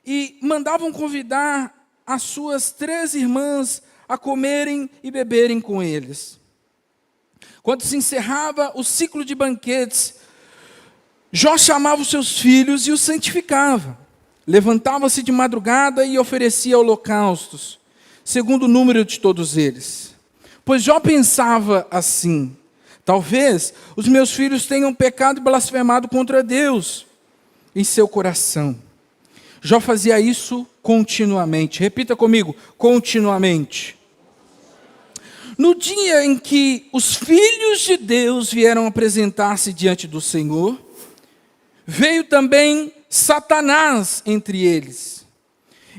e mandavam convidar as suas 3 irmãs a comerem e beberem com eles. Quando se encerrava o ciclo de banquetes, Jó chamava os seus filhos e os santificava. Levantava-se de madrugada e oferecia holocaustos, segundo o número de todos eles. Pois Jó pensava assim: talvez os meus filhos tenham pecado e blasfemado contra Deus em seu coração. Jó fazia isso continuamente. Repita comigo: continuamente. No dia em que os filhos de Deus vieram apresentar-se diante do Senhor, veio também Satanás entre eles.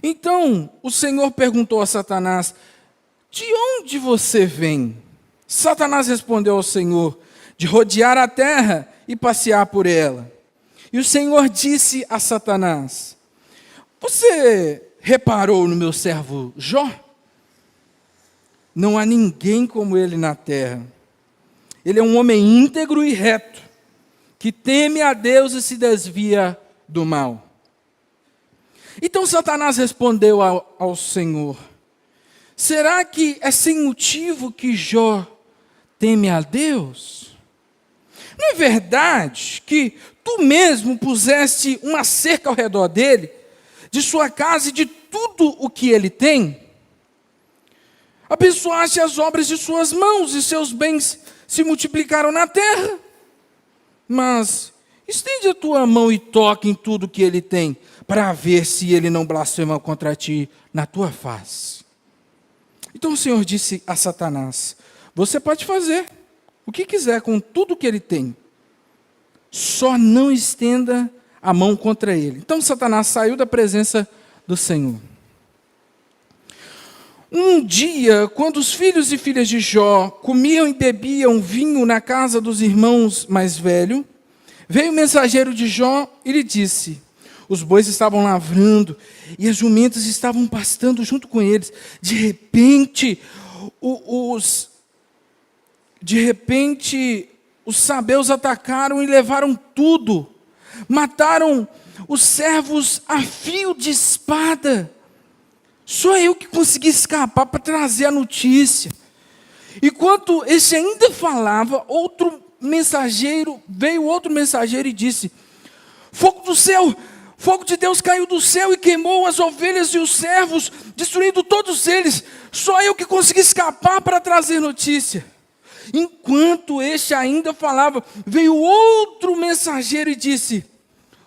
Então o Senhor perguntou a Satanás: de onde você vem? Satanás respondeu ao Senhor: de rodear a terra e passear por ela. E o Senhor disse a Satanás: você reparou no meu servo Jó? Não há ninguém como ele na terra. Ele é um homem íntegro e reto, que teme a Deus e se desvia do mal. Então Satanás respondeu ao Senhor: será que é sem motivo que Jó teme a Deus? Não é verdade que tu mesmo puseste uma cerca ao redor dele, de sua casa e de tudo o que ele tem? Abençoaste as obras de suas mãos e seus bens se multiplicaram na terra. Mas estende a tua mão e toque em tudo que ele tem, para ver se ele não blasfema contra ti na tua face. Então o Senhor disse a Satanás: você pode fazer o que quiser com tudo que ele tem, só não estenda a mão contra ele. Então Satanás saiu da presença do Senhor. Um dia, quando os filhos e filhas de Jó comiam e bebiam vinho na casa dos irmãos mais velhos, veio o mensageiro de Jó e lhe disse: os bois estavam lavrando e as jumentas estavam pastando junto com eles. De repente, os sabeus atacaram e levaram tudo. Mataram os servos a fio de espada. Só eu que consegui escapar para trazer a notícia. Enquanto esse ainda falava, veio outro mensageiro e disse: fogo do céu, fogo de Deus caiu do céu e queimou as ovelhas e os servos, destruindo todos eles. Só eu que consegui escapar para trazer notícia. Enquanto este ainda falava, veio outro mensageiro e disse: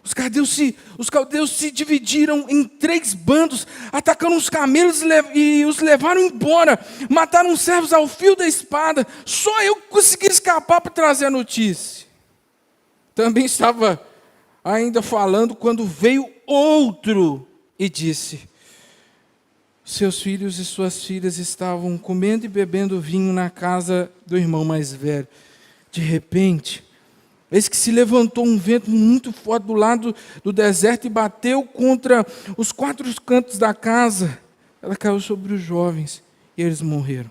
os caldeus se dividiram em 3 bandos, atacando os camelos e os levaram embora, mataram os servos ao fio da espada. Só eu consegui escapar para trazer a notícia. Também estava ainda falando quando veio outro e disse: seus filhos e suas filhas estavam comendo e bebendo vinho na casa do irmão mais velho. De repente, eis que se levantou um vento muito forte do lado do deserto e bateu contra os 4 cantos da casa. Ela caiu sobre os jovens e eles morreram.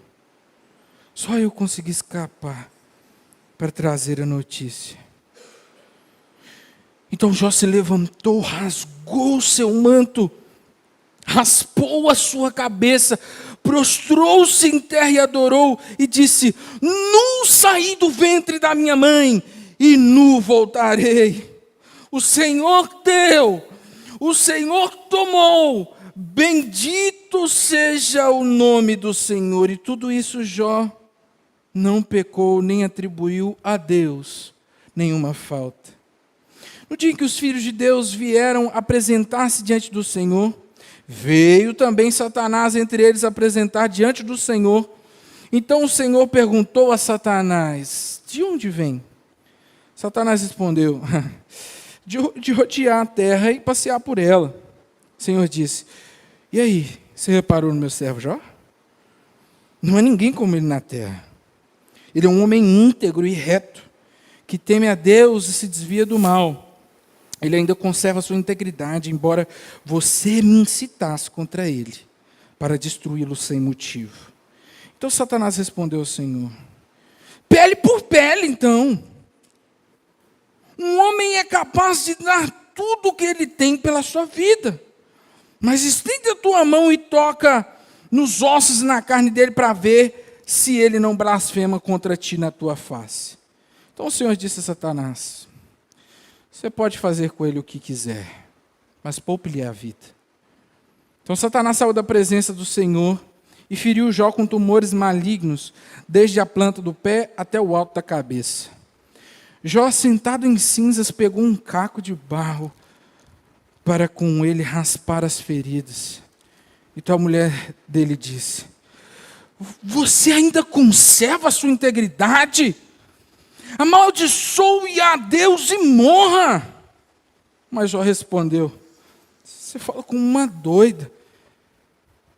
Só eu consegui escapar para trazer a notícia. Então Jó se levantou, rasgou o seu manto, raspou a sua cabeça, prostrou-se em terra e adorou, e disse: nu saí do ventre da minha mãe, e nu voltarei. O Senhor deu, o Senhor tomou, bendito seja o nome do Senhor. E tudo isso Jó não pecou, nem atribuiu a Deus nenhuma falta. No dia em que os filhos de Deus vieram apresentar-se diante do Senhor, veio também Satanás entre eles apresentar diante do Senhor. Então o Senhor perguntou a Satanás: de onde vem? Satanás respondeu: de rodear a terra e passear por ela. O Senhor disse: e aí, você reparou no meu servo Jó? Não há ninguém como ele na terra. Ele é um homem íntegro e reto, que teme a Deus e se desvia do mal. Ele ainda conserva a sua integridade, embora você me incitasse contra ele, para destruí-lo sem motivo. Então Satanás respondeu ao Senhor: pele por pele, então. Um homem é capaz de dar tudo o que ele tem pela sua vida. Mas estende a tua mão e toca nos ossos e na carne dele para ver se ele não blasfema contra ti na tua face. Então o Senhor disse a Satanás: você pode fazer com ele o que quiser, mas poupe-lhe a vida. Então Satanás saiu da presença do Senhor e feriu Jó com tumores malignos, desde a planta do pé até o alto da cabeça. Jó, sentado em cinzas, pegou um caco de barro para com ele raspar as feridas. Então a mulher dele disse: você ainda conserva a sua integridade? Amaldiçoe a Deus e morra. Mas Jó respondeu: você fala com uma doida.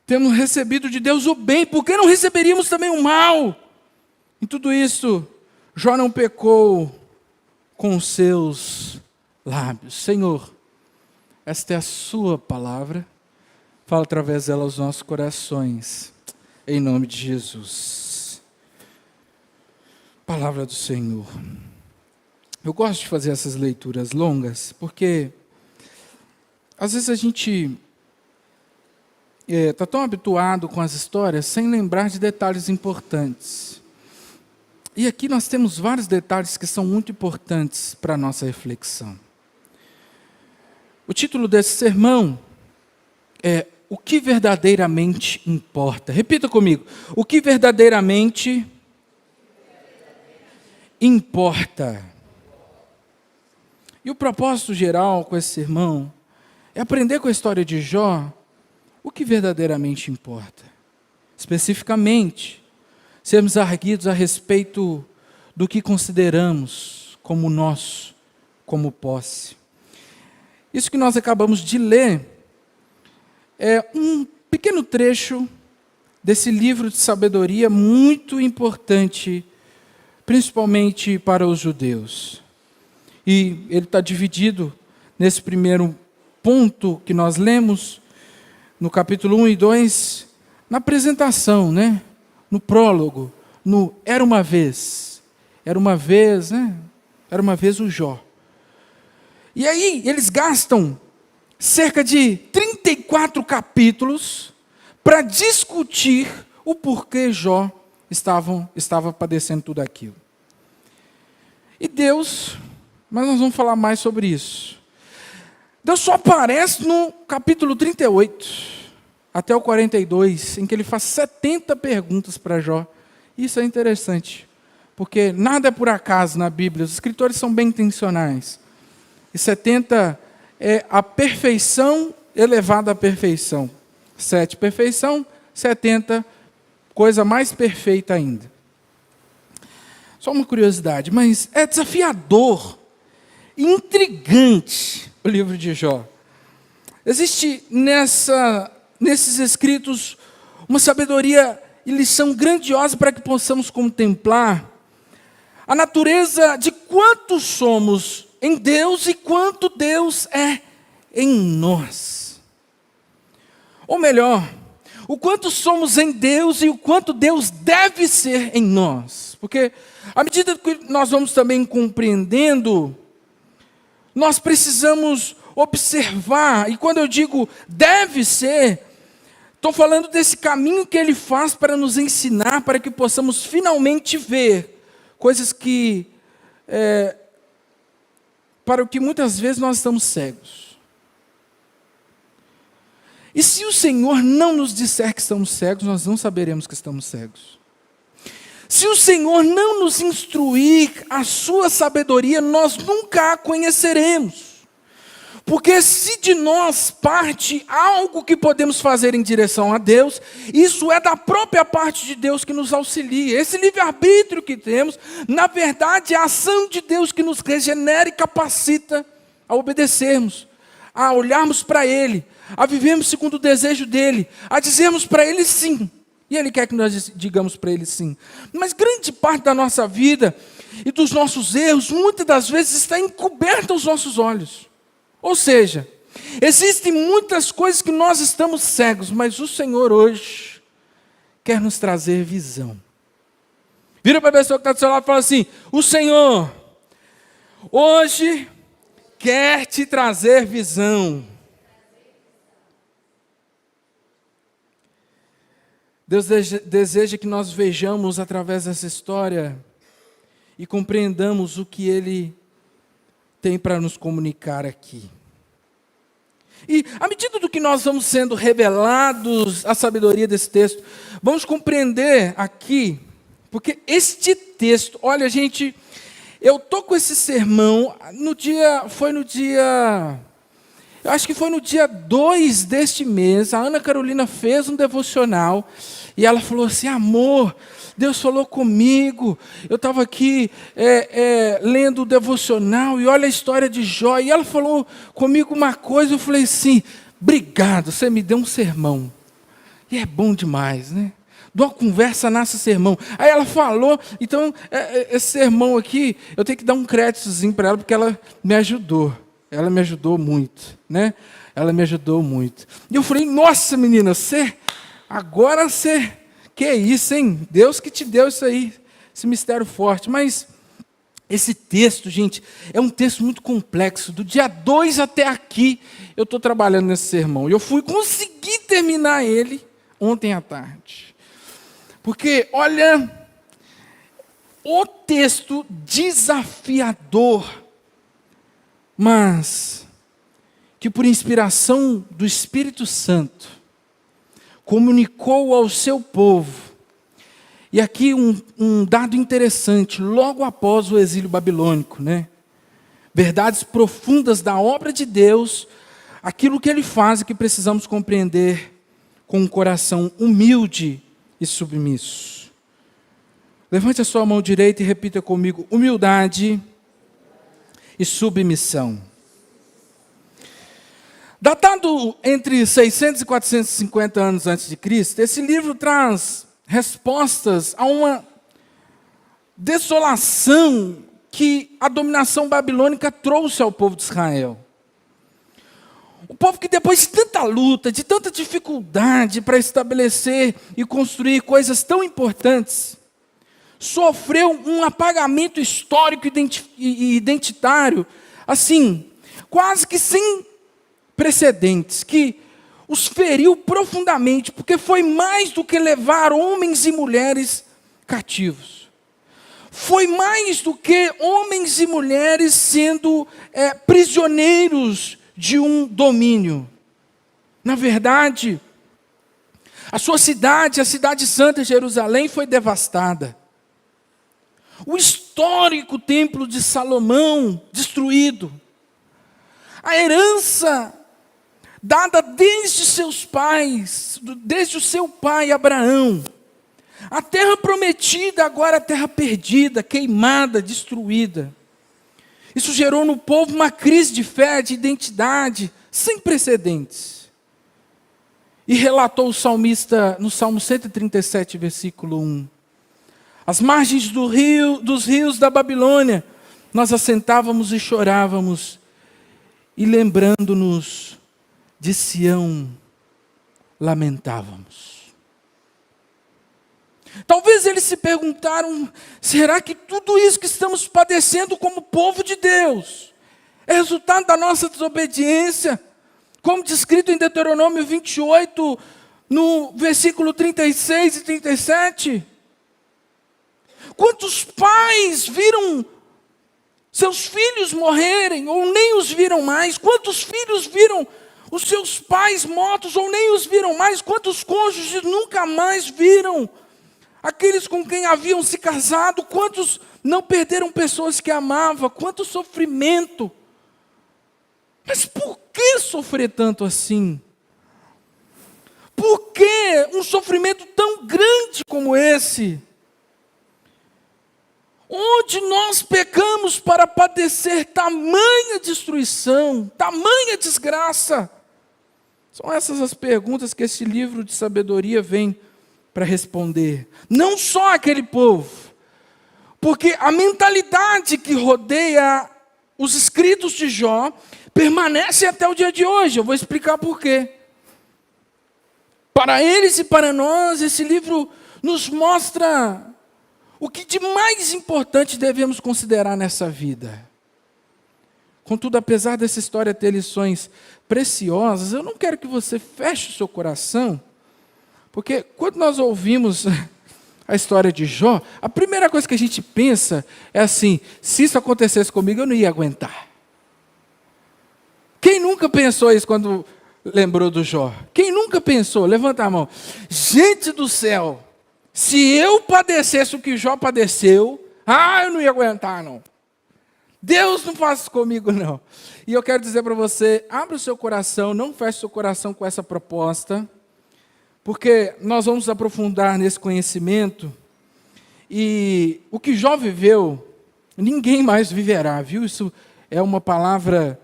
Temos recebido de Deus o bem, por que não receberíamos também o mal? Em tudo isso, Jó não pecou com os seus lábios. Senhor, esta é a sua palavra, fala através dela aos nossos corações, em nome de Jesus. Palavra do Senhor. Eu gosto de fazer essas leituras longas, porque às vezes a gente está tão habituado com as histórias sem lembrar de detalhes importantes. E aqui nós temos vários detalhes que são muito importantes para a nossa reflexão. O título desse sermão é O que verdadeiramente importa. Repita comigo: o que verdadeiramente importa. E o propósito geral com esse sermão é aprender com a história de Jó o que verdadeiramente importa. Especificamente, sermos arguidos a respeito do que consideramos como nosso, como posse. Isso que nós acabamos de ler é um pequeno trecho desse livro de sabedoria muito importante, principalmente para os judeus. E ele está dividido nesse primeiro ponto que nós lemos, no capítulo 1 e 2, na apresentação, né? No prólogo, no Era uma vez, né? Era uma vez o Jó. E aí eles gastam cerca de 34 capítulos para discutir o porquê Jó estava padecendo tudo aquilo. E Deus, mas nós vamos falar mais sobre isso. Deus só aparece no capítulo 38, até o 42, em que ele faz 70 perguntas para Jó. Isso é interessante, porque nada é por acaso na Bíblia, os escritores são bem intencionais. E 70 é a perfeição elevada à perfeição. 7, perfeição, 70, coisa mais perfeita ainda. Só uma curiosidade, mas é desafiador, intrigante o livro de Jó. Existe nesses escritos uma sabedoria e lição grandiosa para que possamos contemplar a natureza de quanto somos em Deus e quanto Deus é em nós. Ou melhor, o quanto somos em Deus e o quanto Deus deve ser em nós. Porque à medida que nós vamos também compreendendo, nós precisamos observar, e quando eu digo deve ser, estou falando desse caminho que ele faz para nos ensinar, para que possamos finalmente ver coisas que, para o que muitas vezes nós estamos cegos. E se o Senhor não nos disser que estamos cegos, nós não saberemos que estamos cegos. Se o Senhor não nos instruir a sua sabedoria, nós nunca a conheceremos. Porque se de nós parte algo que podemos fazer em direção a Deus, isso é da própria parte de Deus que nos auxilia. Esse livre-arbítrio que temos, na verdade, é a ação de Deus que nos regenera e capacita a obedecermos, a olharmos para Ele, a vivermos segundo o desejo dEle, a dizermos para Ele sim. E Ele quer que nós digamos para Ele sim. Mas grande parte da nossa vida e dos nossos erros, muitas das vezes, está encoberta aos nossos olhos. Ou seja, existem muitas coisas que nós estamos cegos, mas o Senhor hoje quer nos trazer visão. Vira para a pessoa que está do seu lado e fala assim: o Senhor hoje quer te trazer visão. Deus deseja que nós vejamos através dessa história e compreendamos o que Ele tem para nos comunicar aqui. E à medida do que nós vamos sendo revelados a sabedoria desse texto, vamos compreender aqui, porque este texto, olha gente, eu estou com esse sermão, eu acho que foi no dia 2 deste mês, a Ana Carolina fez um devocional, e ela falou assim, amor, Deus falou comigo, eu estava aqui lendo o devocional, e olha a história de Jó, e ela falou comigo uma coisa, eu falei assim, obrigado, você me deu um sermão, e é bom demais, né? De uma conversa nasce sermão. Aí ela falou, então, esse sermão aqui, eu tenho que dar um créditozinho para ela, porque ela me ajudou. Ela me ajudou muito, né? Ela me ajudou muito. E eu falei, nossa menina, agora você, que é isso, hein? Deus que te deu isso aí, esse mistério forte. Mas esse texto, gente, é um texto muito complexo. Do dia 2 até aqui, eu estou trabalhando nesse sermão. E eu consegui terminar ele ontem à tarde. Porque, olha, o texto desafiador, mas que por inspiração do Espírito Santo, comunicou ao seu povo. E aqui um dado interessante, logo após o exílio babilônico, né? Verdades profundas da obra de Deus, aquilo que Ele faz e que precisamos compreender com um coração humilde e submisso. Levante a sua mão direita e repita comigo, humildade e submissão. Datado entre 600 e 450 anos antes de Cristo, esse livro traz respostas a uma desolação que a dominação babilônica trouxe ao povo de Israel. O povo que depois de tanta luta, de tanta dificuldade para estabelecer e construir coisas tão importantes, sofreu um apagamento histórico e identitário, assim, quase que sem precedentes, que os feriu profundamente, porque foi mais do que levar homens e mulheres cativos. Foi mais do que homens e mulheres sendo prisioneiros de um domínio. Na verdade, a sua cidade, a cidade santa de Jerusalém, foi devastada. O histórico templo de Salomão, destruído. A herança dada desde seus pais, desde o seu pai Abraão. A terra prometida, agora a terra perdida, queimada, destruída. Isso gerou no povo uma crise de fé, de identidade, sem precedentes. E relatou o salmista no Salmo 137, versículo 1. Às margens dos rios da Babilônia, nós assentávamos e chorávamos, e lembrando-nos de Sião, lamentávamos. Talvez eles se perguntaram, será que tudo isso que estamos padecendo como povo de Deus é resultado da nossa desobediência? Como descrito em Deuteronômio 28, no versículo 36 e 37. Quantos pais viram seus filhos morrerem, ou nem os viram mais? Quantos filhos viram os seus pais mortos, ou nem os viram mais? Quantos cônjuges nunca mais viram aqueles com quem haviam se casado? Quantos não perderam pessoas que amavam? Quanto sofrimento! Mas por que sofrer tanto assim? Por que um sofrimento tão grande como esse? Onde nós pecamos para padecer tamanha destruição, tamanha desgraça? São essas as perguntas que esse livro de sabedoria vem para responder. Não só aquele povo, porque a mentalidade que rodeia os escritos de Jó permanece até o dia de hoje. Eu vou explicar por quê. Para eles e para nós, esse livro nos mostra o que de mais importante devemos considerar nessa vida. Contudo, apesar dessa história ter lições preciosas, eu não quero que você feche o seu coração, Porque quando nós ouvimos a história de Jó, a primeira coisa que a gente pensa é assim: se isso acontecesse comigo, eu não ia aguentar. Quem nunca pensou isso quando lembrou do Jó? Quem nunca pensou? Levanta a mão. Gente do céu, se eu padecesse o que Jó padeceu, eu não ia aguentar, não. Deus não faz isso comigo, não. E eu quero dizer para você, abra o seu coração, não feche o seu coração com essa proposta, porque nós vamos aprofundar nesse conhecimento, e o que Jó viveu, ninguém mais viverá, viu? Isso é uma palavra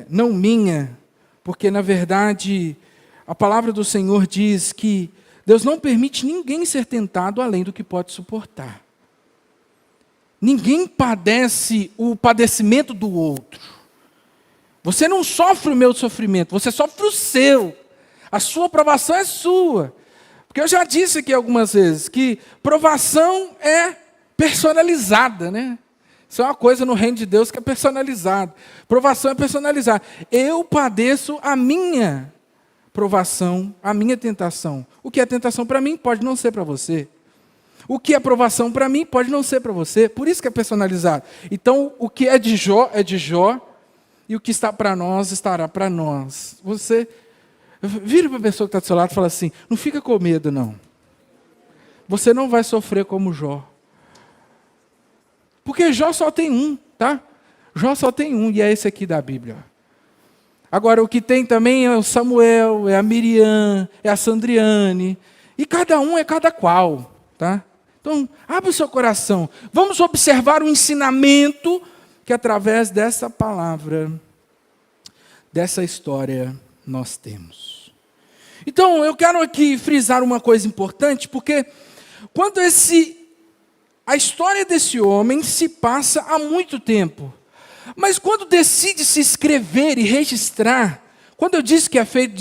não minha, porque na verdade a palavra do Senhor diz que Deus não permite ninguém ser tentado além do que pode suportar. Ninguém padece o padecimento do outro. Você não sofre o meu sofrimento, você sofre o seu. A sua provação é sua. Porque eu já disse aqui algumas vezes que provação é personalizada, né? Isso é uma coisa no reino de Deus que é personalizada. Provação é personalizada. Eu padeço a minha provação, a minha tentação. O que é tentação para mim pode não ser para você. O que é provação para mim pode não ser para você. Por isso que é personalizado. Então, o que é de Jó, e o que está para nós, estará para nós. Você vira para a pessoa que está do seu lado e fala assim: não fica com medo, não. Você não vai sofrer como Jó. Porque Jó só tem um, tá? Jó só tem um, e é esse aqui da Bíblia. Agora, o que tem também é o Samuel, é a Miriam, é a Sandriane. E cada um é cada qual, tá? Então, abre o seu coração. Vamos observar o ensinamento que através dessa palavra, dessa história, nós temos. Então, eu quero aqui frisar uma coisa importante, porque quando a história desse homem se passa há muito tempo, mas quando decide se escrever e registrar, quando eu disse que é feito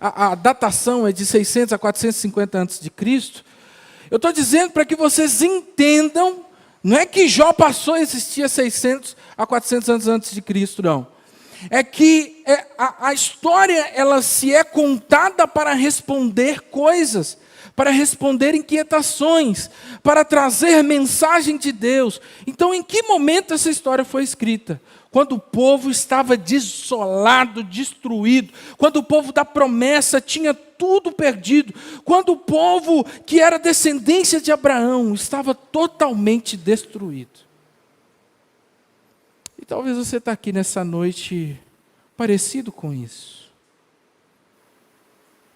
a datação é de 600 a 450 a.C., eu estou dizendo para que vocês entendam, não é que Jó passou a existir 600 a 400 anos antes de Cristo, não. É que a história ela se é contada para responder coisas, para responder inquietações, para trazer mensagem de Deus. Então, em que momento essa história foi escrita? Quando o povo estava desolado, destruído, quando o povo da promessa tinha tudo perdido, quando o povo que era descendência de Abraão estava totalmente destruído. E talvez você está aqui nessa noite parecido com isso.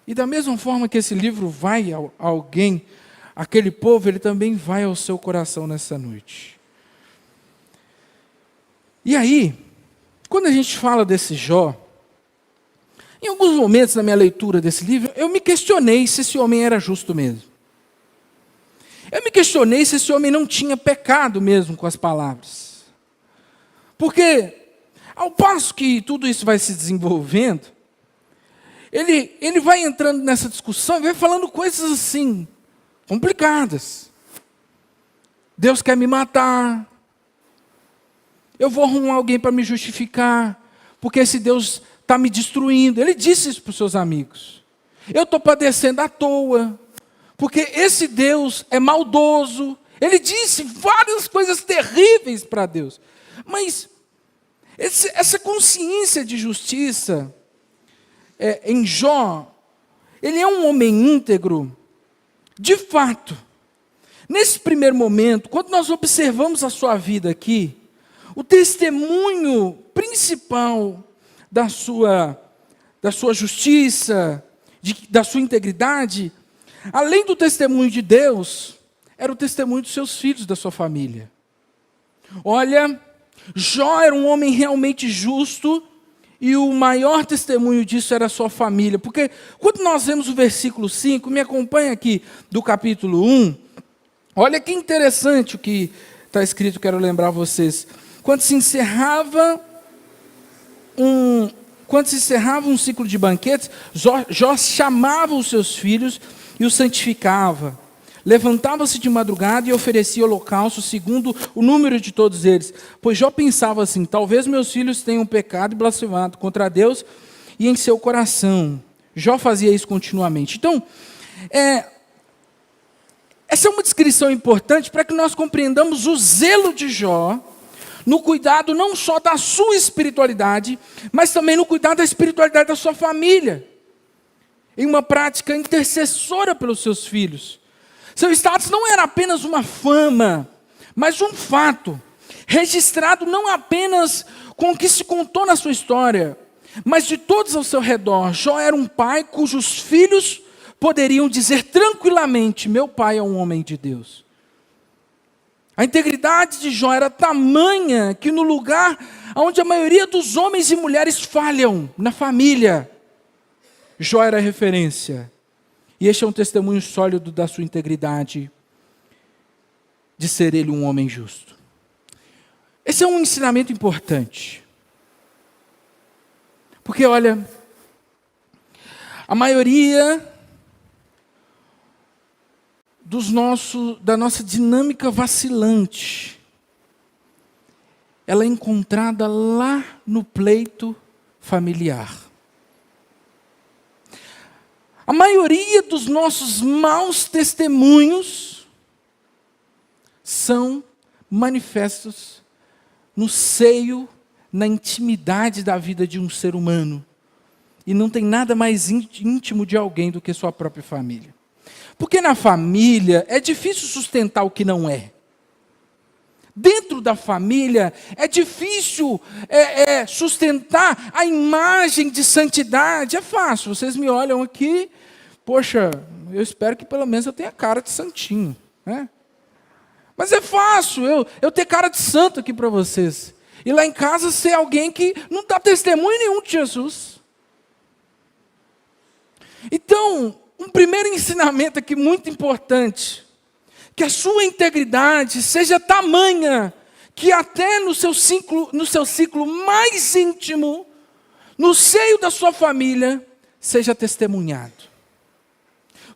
E da mesma forma que esse livro vai a alguém, aquele povo, ele também vai ao seu coração nessa noite. E aí, quando a gente fala desse Jó, em alguns momentos na minha leitura desse livro, eu me questionei se esse homem era justo mesmo. Eu me questionei se esse homem não tinha pecado mesmo com as palavras. Porque, ao passo que tudo isso vai se desenvolvendo, ele vai entrando nessa discussão e vai falando coisas assim, complicadas. Deus quer me matar. Eu vou arrumar alguém para me justificar, porque esse Deus está me destruindo. Ele disse isso para os seus amigos. Eu estou padecendo à toa, porque esse Deus é maldoso. Ele disse várias coisas terríveis para Deus. Mas essa consciência de justiça em Jó, ele é um homem íntegro, de fato. Nesse primeiro momento, quando nós observamos a sua vida aqui, o testemunho principal da sua justiça, da sua integridade, além do testemunho de Deus, era o testemunho dos seus filhos, da sua família. Olha, Jó era um homem realmente justo, e o maior testemunho disso era a sua família. Porque quando nós vemos o versículo 5, me acompanha aqui do capítulo 1, olha que interessante o que está escrito, quero lembrar vocês. Quando se encerrava um ciclo de banquetes, Jó chamava os seus filhos e os santificava. Levantava-se de madrugada e oferecia holocausto segundo o número de todos eles. Pois Jó pensava assim: talvez meus filhos tenham pecado e blasfemado contra Deus e em seu coração. Jó fazia isso continuamente. Então, essa é uma descrição importante para que nós compreendamos o zelo de Jó no cuidado não só da sua espiritualidade, mas também no cuidado da espiritualidade da sua família, em uma prática intercessora pelos seus filhos. Seu status não era apenas uma fama, mas um fato, registrado não apenas com o que se contou na sua história, mas de todos ao seu redor. Jó era um pai cujos filhos poderiam dizer tranquilamente: meu pai é um homem de Deus. A integridade de Jó era tamanha que no lugar onde a maioria dos homens e mulheres falham, na família, Jó era referência. E este é um testemunho sólido da sua integridade, de ser ele um homem justo. Esse é um ensinamento importante. Porque, olha, a maioria da nossa dinâmica vacilante, ela é encontrada lá no pleito familiar. A maioria dos nossos maus testemunhos são manifestos no seio, na intimidade da vida de um ser humano. E não tem nada mais íntimo de alguém do que sua própria família. Porque na família é difícil sustentar o que não é. Dentro da família é difícil sustentar a imagem de santidade. É fácil, vocês me olham aqui, poxa, eu espero que pelo menos eu tenha cara de santinho, né? Mas é fácil eu ter cara de santo aqui para vocês. E lá em casa ser alguém que não dá testemunho nenhum de Jesus. Então, um primeiro ensinamento aqui muito importante, que a sua integridade seja tamanha, que até no seu ciclo mais íntimo, no seio da sua família, seja testemunhado.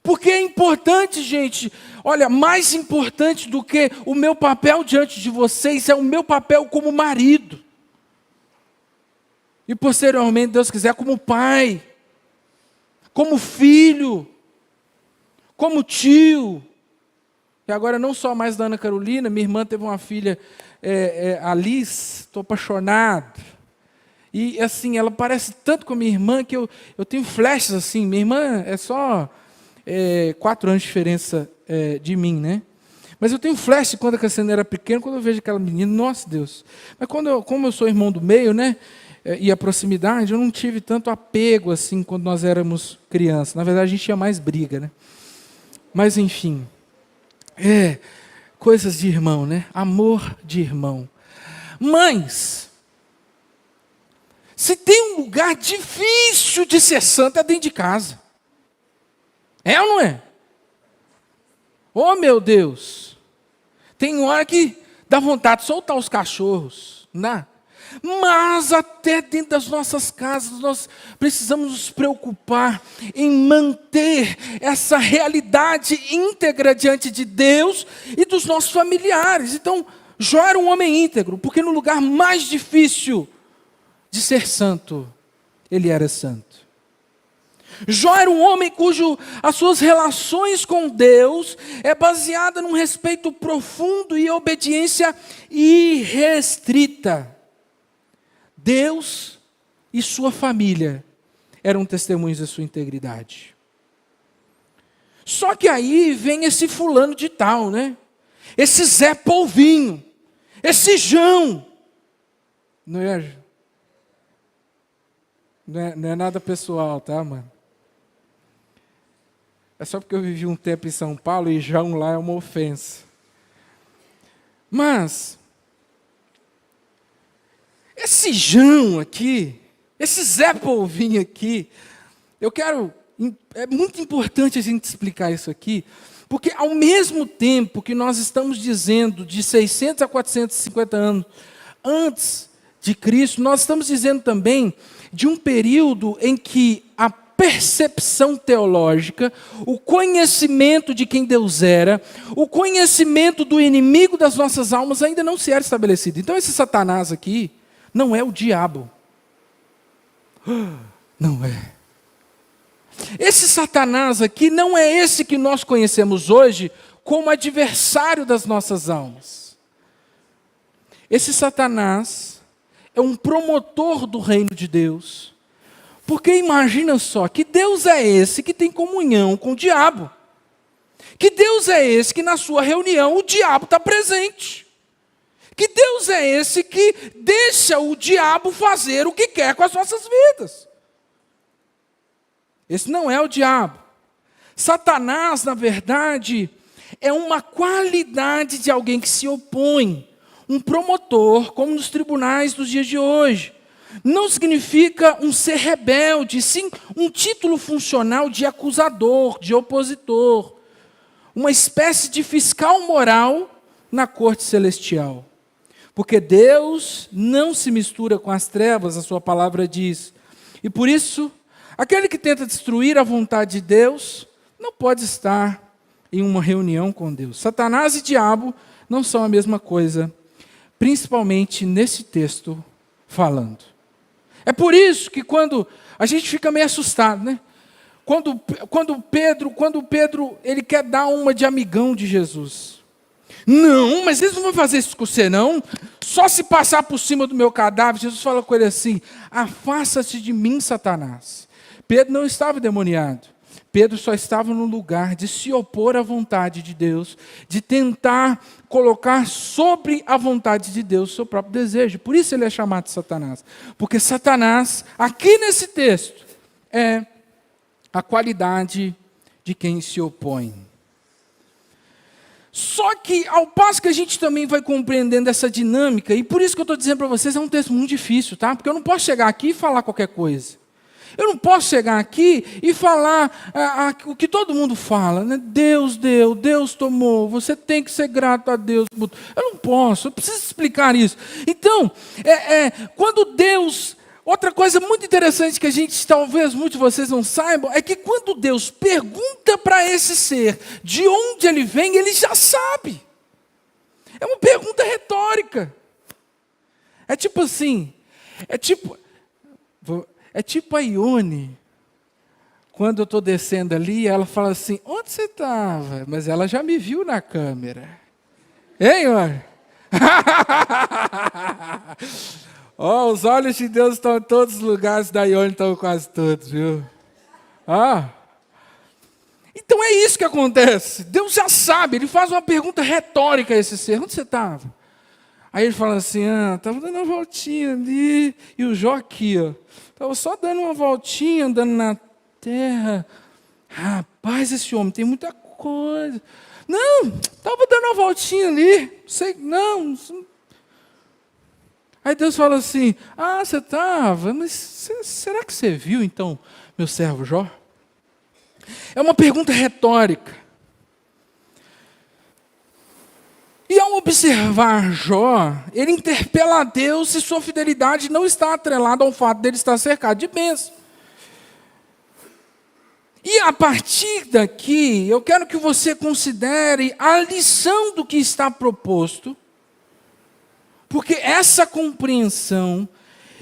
Porque é importante, gente, olha, mais importante do que o meu papel diante de vocês, é o meu papel como marido. E posteriormente, Deus quiser, como pai, como filho, como tio. E agora não só mais da Ana Carolina, minha irmã teve uma filha, a Liz, estou apaixonado. E assim, ela parece tanto com a minha irmã que eu tenho flashes assim. Minha irmã é só 4 anos de diferença de mim, né? Mas eu tenho flash quando a Cassiana era pequena, quando eu vejo aquela menina, nossa Deus. Mas como eu sou irmão do meio, né? E a proximidade, eu não tive tanto apego assim quando nós éramos crianças. Na verdade, a gente tinha mais briga, né? Mas enfim, coisas de irmão, né? Amor de irmão. Mas, se tem um lugar difícil de ser santo, é dentro de casa. É ou não é? Oh, meu Deus! Tem hora que dá vontade de soltar os cachorros, né? Mas até dentro das nossas casas nós precisamos nos preocupar em manter essa realidade íntegra diante de Deus e dos nossos familiares. Então, Jó era um homem íntegro, porque no lugar mais difícil de ser santo, ele era santo. Jó era um homem as suas relações com Deus é baseada num respeito profundo e obediência irrestrita. Deus e sua família eram testemunhos da sua integridade. Só que aí vem esse fulano de tal, né? Esse Zé Polvinho, esse João. Não é nada pessoal, tá, mano? É só porque eu vivi um tempo em São Paulo e João lá é uma ofensa. Mas esse João aqui, esse Zé Polvinho aqui, é muito importante a gente explicar isso aqui, porque ao mesmo tempo que nós estamos dizendo de 600 a 450 anos antes de Cristo, nós estamos dizendo também de um período em que a percepção teológica, o conhecimento de quem Deus era, o conhecimento do inimigo das nossas almas ainda não se era estabelecido. Então esse Satanás aqui não é o diabo. Não é. Esse Satanás aqui não é esse que nós conhecemos hoje como adversário das nossas almas. Esse Satanás é um promotor do reino de Deus. Porque imagina só, que Deus é esse que tem comunhão com o diabo? Que Deus é esse que na sua reunião o diabo está presente? Que Deus é esse que deixa o diabo fazer o que quer com as nossas vidas? Esse não é o diabo. Satanás, na verdade, é uma qualidade de alguém que se opõe. Um promotor, como nos tribunais dos dias de hoje. Não significa um ser rebelde, sim um título funcional de acusador, de opositor. Uma espécie de fiscal moral na corte celestial. Porque Deus não se mistura com as trevas, a sua palavra diz. E por isso, aquele que tenta destruir a vontade de Deus, não pode estar em uma reunião com Deus. Satanás e diabo não são a mesma coisa, principalmente nesse texto falando. É por isso que quando a gente fica meio assustado, né? Quando Pedro ele quer dar uma de amigão de Jesus. Não, mas eles não vão fazer isso com você não. Só se passar por cima do meu cadáver. Jesus fala com ele assim: afasta-te de mim, Satanás. Pedro não estava endemoniado. Pedro só estava no lugar de se opor à vontade de Deus, de tentar colocar sobre a vontade de Deus o seu próprio desejo. Por isso ele é chamado de Satanás. Porque Satanás, aqui nesse texto, é a qualidade de quem se opõe. Só que, ao passo que a gente também vai compreendendo essa dinâmica, e por isso que eu estou dizendo para vocês, é um texto muito difícil, tá? Porque eu não posso chegar aqui e falar qualquer coisa. Eu não posso chegar aqui e falar o que todo mundo fala, né? Deus deu, Deus tomou, você tem que ser grato a Deus. Eu não posso, eu preciso explicar isso. Então, quando Deus... Outra coisa muito interessante que a gente, talvez muitos de vocês não saibam, é que quando Deus pergunta para esse ser de onde ele vem, ele já sabe. É uma pergunta retórica. É tipo assim, é tipo a Ione, quando eu estou descendo ali, ela fala assim, onde você estava? Mas ela já me viu na câmera. Hein, Ione? Os olhos de Deus estão em todos os lugares, da Ione estão quase todos, viu? Então é isso que acontece. Deus já sabe, ele faz uma pergunta retórica a esse ser. Onde você estava? Aí ele fala assim, estava dando uma voltinha ali, e o Jó aqui, estava só dando uma voltinha, andando na terra. Rapaz, esse homem tem muita coisa. Não, estava dando uma voltinha ali, não. Aí Deus fala assim, você estava, mas será que você viu então, meu servo Jó? É uma pergunta retórica. E ao observar Jó, ele interpela a Deus se sua fidelidade não está atrelada ao fato dele estar cercado de bênçãos. E a partir daqui, eu quero que você considere a lição do que está proposto, porque essa compreensão,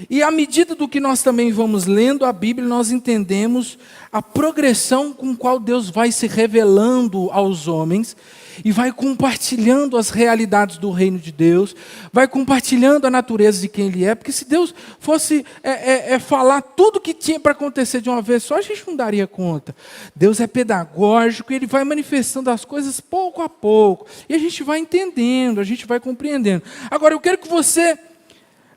e à medida do que nós também vamos lendo a Bíblia, nós entendemos a progressão com qual Deus vai se revelando aos homens, e vai compartilhando as realidades do reino de Deus, vai compartilhando a natureza de quem Ele é, porque se Deus fosse falar tudo o que tinha para acontecer de uma vez só, a gente não daria conta. Deus é pedagógico, Ele vai manifestando as coisas pouco a pouco, e a gente vai entendendo, a gente vai compreendendo. Agora, eu quero que você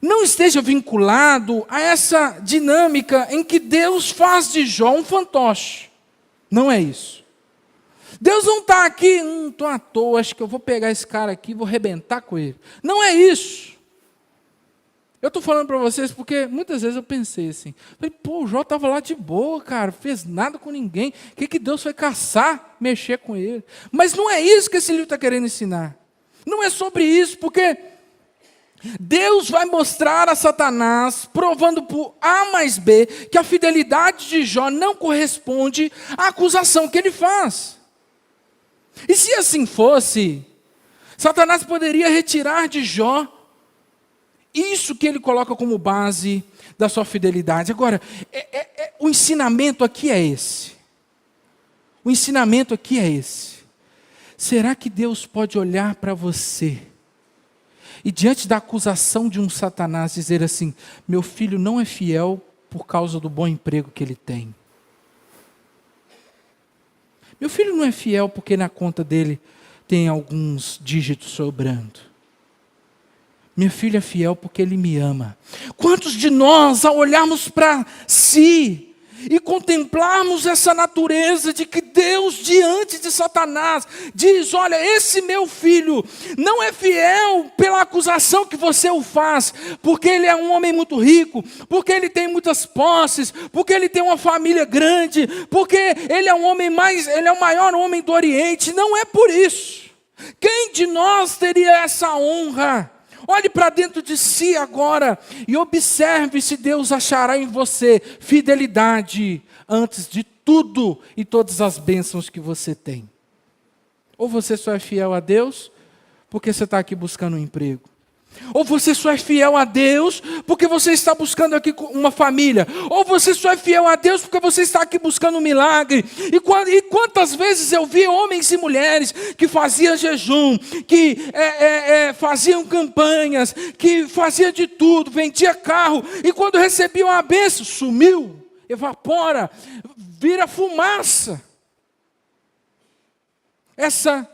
não esteja vinculado a essa dinâmica em que Deus faz de Jó um fantoche. Não é isso. Deus não está aqui, estou à toa, acho que eu vou pegar esse cara aqui e vou arrebentar com ele. Não é isso. Eu estou falando para vocês porque muitas vezes eu pensei assim, o Jó estava lá de boa, cara, fez nada com ninguém, o que Deus foi caçar, mexer com ele? Mas não é isso que esse livro está querendo ensinar. Não é sobre isso, porque Deus vai mostrar a Satanás, provando por A mais B, que a fidelidade de Jó não corresponde à acusação que ele faz. E se assim fosse, Satanás poderia retirar de Jó isso que ele coloca como base da sua fidelidade. Agora, o ensinamento aqui é esse. O ensinamento aqui é esse. Será que Deus pode olhar para você e diante da acusação de um Satanás dizer assim: meu filho não é fiel por causa do bom emprego que ele tem. Meu filho não é fiel porque na conta dele tem alguns dígitos sobrando. Meu filho é fiel porque ele me ama. Quantos de nós, ao olharmos para si e contemplarmos essa natureza de que Deus, diante de Satanás, diz: olha, esse meu filho não é fiel pela acusação que você o faz, porque ele é um homem muito rico, porque ele tem muitas posses, porque ele tem uma família grande, porque ele é ele é o maior homem do Oriente. Não é por isso. Quem de nós teria essa honra? Olhe para dentro de si agora e observe se Deus achará em você fidelidade antes de tudo e todas as bênçãos que você tem. Ou você só é fiel a Deus porque você está aqui buscando um emprego. Ou você só é fiel a Deus porque você está buscando aqui uma família. Ou você só é fiel a Deus porque você está aqui buscando um milagre. E quantas vezes eu vi homens e mulheres que faziam jejum, que faziam campanhas, que faziam de tudo, vendia carro, e quando recebiam a bênção, sumiu, evapora, vira fumaça. Essa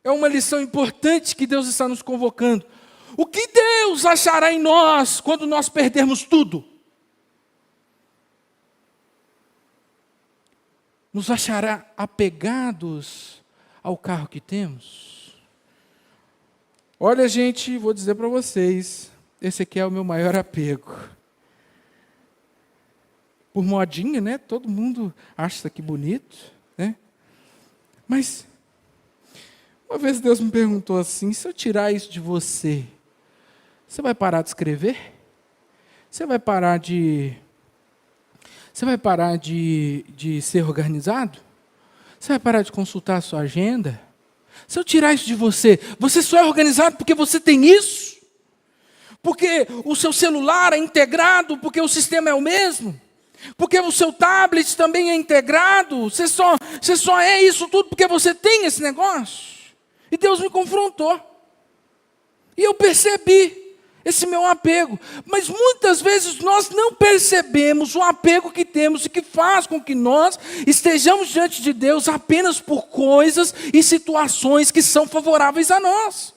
é uma lição importante que Deus está nos convocando. O que Deus achará em nós quando nós perdermos tudo? Nos achará apegados ao carro que temos? Olha, gente, vou dizer para vocês, esse aqui é o meu maior apego. Por modinha, né? Todo mundo acha isso aqui bonito, né? Mas uma vez Deus me perguntou assim: se eu tirar isso de você, você vai parar de escrever? Você vai parar de ser organizado? Você vai parar de consultar a sua agenda? Se eu tirar isso de você, você só é organizado porque você tem isso? Porque o seu celular é integrado, porque o sistema é o mesmo? Porque o seu tablet também é integrado? Você só é isso tudo porque você tem esse negócio? E Deus me confrontou. E eu percebi esse meu apego. Mas muitas vezes nós não percebemos o apego que temos e que faz com que nós estejamos diante de Deus apenas por coisas e situações que são favoráveis a nós.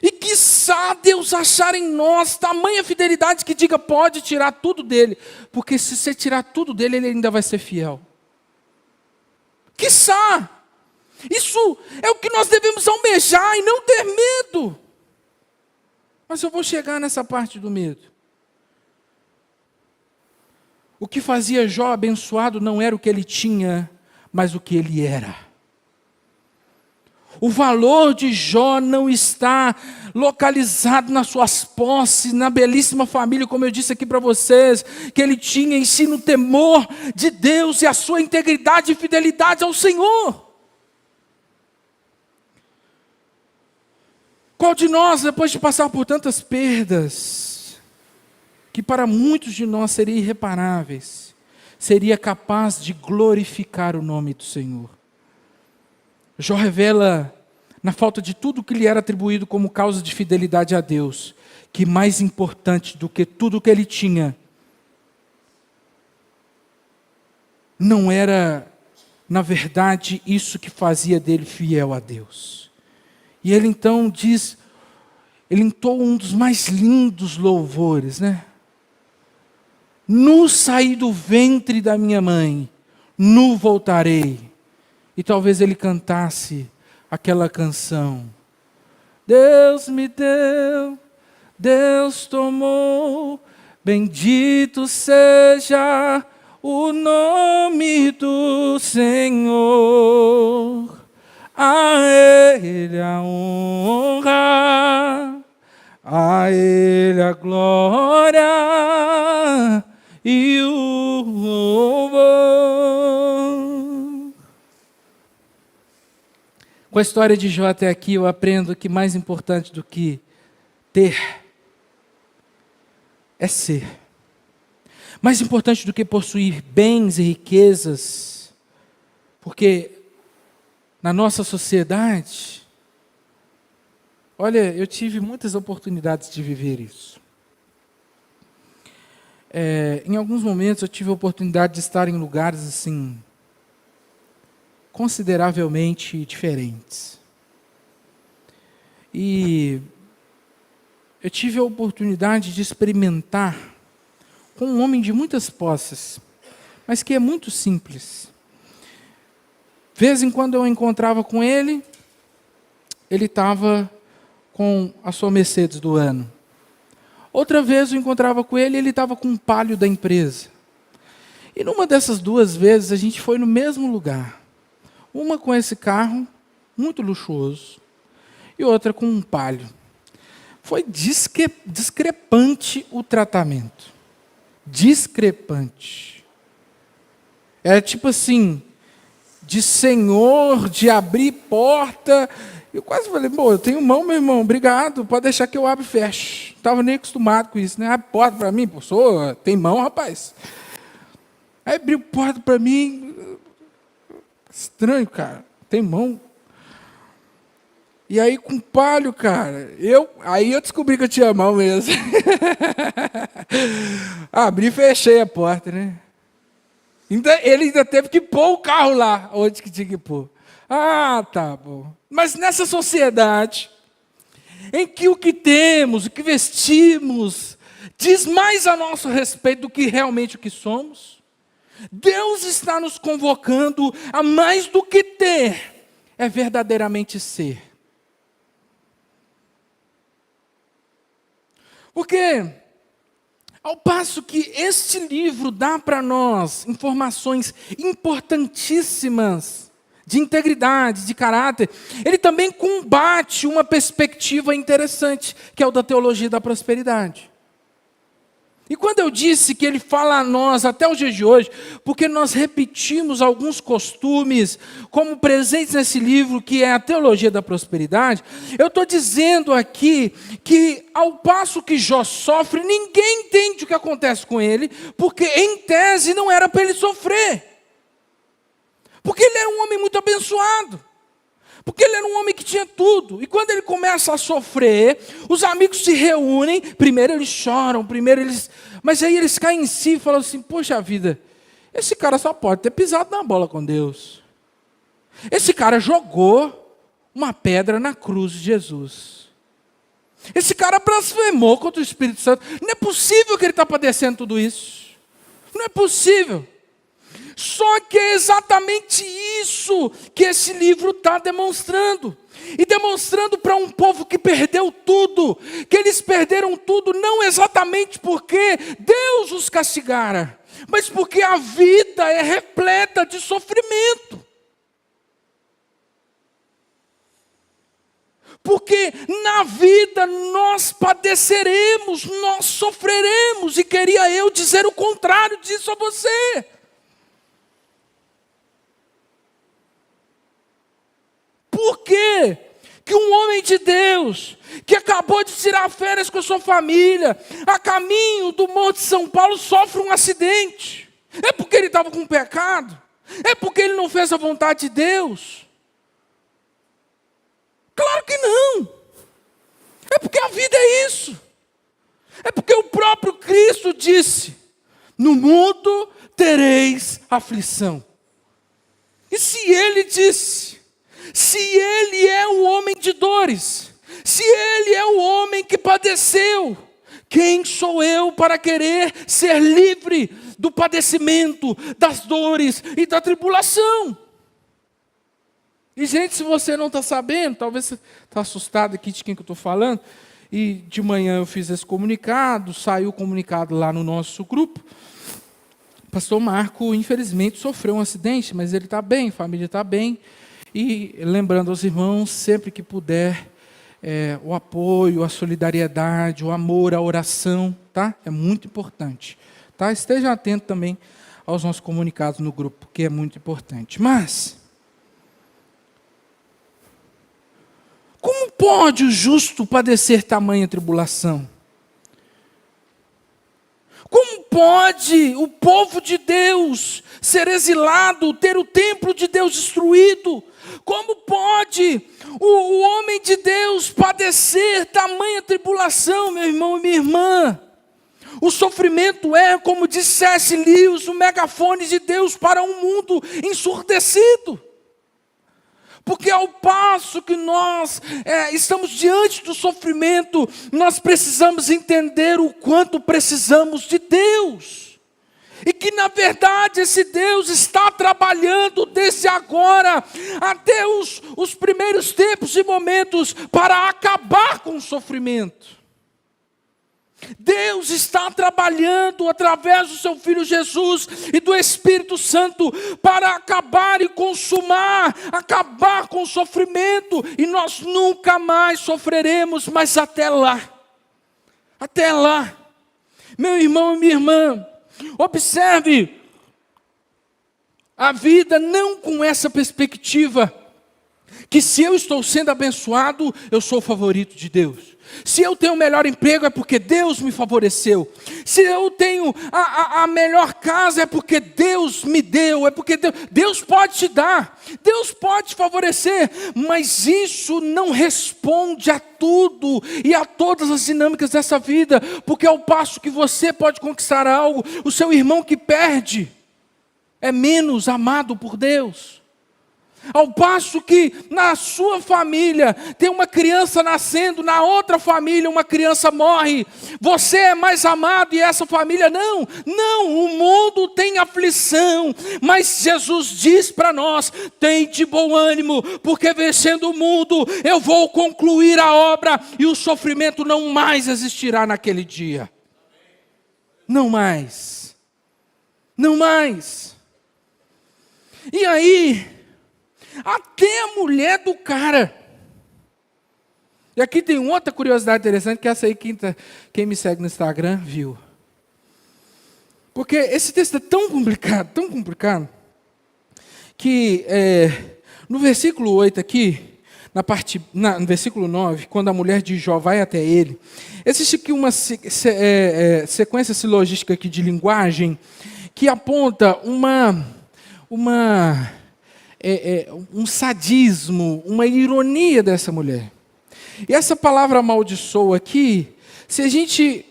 E quiçá Deus achar em nós tamanha fidelidade que diga: pode tirar tudo dele, porque se você tirar tudo dele, ele ainda vai ser fiel. Quiçá. Isso é o que nós devemos almejar e não ter medo. Mas eu vou chegar nessa parte do medo. O que fazia Jó abençoado não era o que ele tinha, mas o que ele era. O valor de Jó não está localizado nas suas posses, na belíssima família, como eu disse aqui para vocês, que ele tinha em si no temor de Deus e a sua integridade e fidelidade ao Senhor. Qual de nós, depois de passar por tantas perdas, que para muitos de nós seriam irreparáveis, seria capaz de glorificar o nome do Senhor? Jó revela, na falta de tudo que lhe era atribuído como causa de fidelidade a Deus, que mais importante do que tudo que ele tinha, não era, na verdade, isso que fazia dele fiel a Deus. E ele então diz, ele entoa um dos mais lindos louvores, né? Nu saí do ventre da minha mãe, nu voltarei. E talvez ele cantasse aquela canção: Deus me deu, Deus tomou, bendito seja o nome do Senhor. A Ele a honra, a Ele a glória e o louvor. Com a história de Jó até aqui, eu aprendo que mais importante do que ter é ser. Mais importante do que possuir bens e riquezas, porque na nossa sociedade, olha, eu tive muitas oportunidades de viver isso. Em alguns momentos eu tive a oportunidade de estar em lugares assim, consideravelmente diferentes. E eu tive a oportunidade de experimentar com um homem de muitas posses, mas que é muito simples. De vez em quando eu encontrava com ele, ele estava com a sua Mercedes do ano. Outra vez eu encontrava com ele, ele estava com um Palio da empresa. E numa dessas duas vezes a gente foi no mesmo lugar. Uma com esse carro, muito luxuoso, e outra com um Palio. Foi discrepante o tratamento. Discrepante. Era tipo assim, de senhor, de abrir porta. Eu quase falei, eu tenho mão, meu irmão, obrigado, pode deixar que eu abro e fecho. Não estava nem acostumado com isso, né? Abre porta para mim, tem mão, rapaz. Aí abriu porta para mim, estranho, cara, tem mão. E aí com Palio, cara, aí eu descobri que eu tinha mão mesmo. Abri e fechei a porta, né? Ele ainda teve que pôr o carro lá, onde que tinha que pôr. Ah, tá bom. Mas nessa sociedade, em que o que temos, o que vestimos, diz mais a nosso respeito do que realmente o que somos, Deus está nos convocando a mais do que ter, é verdadeiramente ser. Porque, ao passo que este livro dá para nós informações importantíssimas, de integridade, de caráter, ele também combate uma perspectiva interessante, que é o da teologia da prosperidade. E quando eu disse que ele fala a nós até os dias de hoje, porque nós repetimos alguns costumes como presentes nesse livro, que é a teologia da prosperidade, eu estou dizendo aqui que ao passo que Jó sofre, ninguém entende o que acontece com ele, porque em tese não era para ele sofrer. Porque ele era um homem muito abençoado. Porque ele era um homem que tinha tudo. E quando ele começa a sofrer, os amigos se reúnem. Primeiro eles choram, mas aí eles caem em si e falam assim, poxa vida, esse cara só pode ter pisado na bola com Deus. Esse cara jogou uma pedra na cruz de Jesus. Esse cara blasfemou contra o Espírito Santo. Não é possível que ele está padecendo tudo isso. Não é possível. Só que é exatamente isso que esse livro está demonstrando. E demonstrando para um povo que perdeu tudo, que eles perderam tudo, não exatamente porque Deus os castigara, mas porque a vida é repleta de sofrimento. Porque na vida nós padeceremos, nós sofreremos, e queria eu dizer o contrário disso a você. Por quê que um homem de Deus, que acabou de tirar férias com a sua família, a caminho do Monte São Paulo, sofre um acidente? É porque ele estava com pecado? É porque ele não fez a vontade de Deus? Claro que não. É porque a vida é isso. É porque o próprio Cristo disse, no mundo tereis aflição. E se ele disse, se ele é o homem de dores, se ele é o homem que padeceu, quem sou eu para querer ser livre do padecimento, das dores e da tribulação? E gente, se você não está sabendo, talvez você está assustado aqui de quem que eu estou falando, e de manhã eu fiz esse comunicado, saiu o comunicado lá no nosso grupo. O pastor Marco, infelizmente, sofreu um acidente, mas ele está bem, a família está bem. E lembrando aos irmãos, sempre que puder, o apoio, a solidariedade, o amor, a oração, tá? É muito importante. Tá? Esteja atento também aos nossos comunicados no grupo, que é muito importante. Mas, pode o justo padecer tamanha tribulação? Como pode o povo de Deus ser exilado, ter o templo de Deus destruído? Como pode o homem de Deus padecer tamanha tribulação, meu irmão e minha irmã? O sofrimento é, como disse C.S. Lewis, o megafone de Deus para um mundo ensurdecido. Porque ao passo que nós estamos diante do sofrimento, nós precisamos entender o quanto precisamos de Deus. E que na verdade esse Deus está trabalhando desde agora até os primeiros tempos e momentos para acabar com o sofrimento. Deus está trabalhando através do seu Filho Jesus e do Espírito Santo para acabar e consumar, acabar com o sofrimento, e nós nunca mais sofreremos, mas até lá, meu irmão e minha irmã, observe a vida não com essa perspectiva, que se eu estou sendo abençoado, eu sou o favorito de Deus. Se eu tenho o melhor emprego é porque Deus me favoreceu. Se eu tenho a melhor casa é porque Deus me deu. É porque Deus pode te dar, Deus pode te favorecer. Mas isso não responde a tudo e a todas as dinâmicas dessa vida. Porque ao passo que você pode conquistar algo, o seu irmão que perde é menos amado por Deus. Ao passo que na sua família tem uma criança nascendo, na outra família uma criança morre, você é mais amado e essa família não. Não, o mundo tem aflição, mas Jesus diz para nós: tem de bom ânimo, porque vencendo o mundo eu vou concluir a obra e o sofrimento não mais existirá naquele dia. Não mais. Não mais. E aí, até a mulher do cara. E aqui tem outra curiosidade interessante, que essa aí quem me segue no Instagram viu. Porque esse texto é tão complicado, que no versículo 8 aqui, no versículo 9, quando a mulher de Jó vai até ele, existe aqui uma sequência silogística aqui de linguagem, que aponta um sadismo, uma ironia dessa mulher. E essa palavra amaldiçoa aqui, se a gente,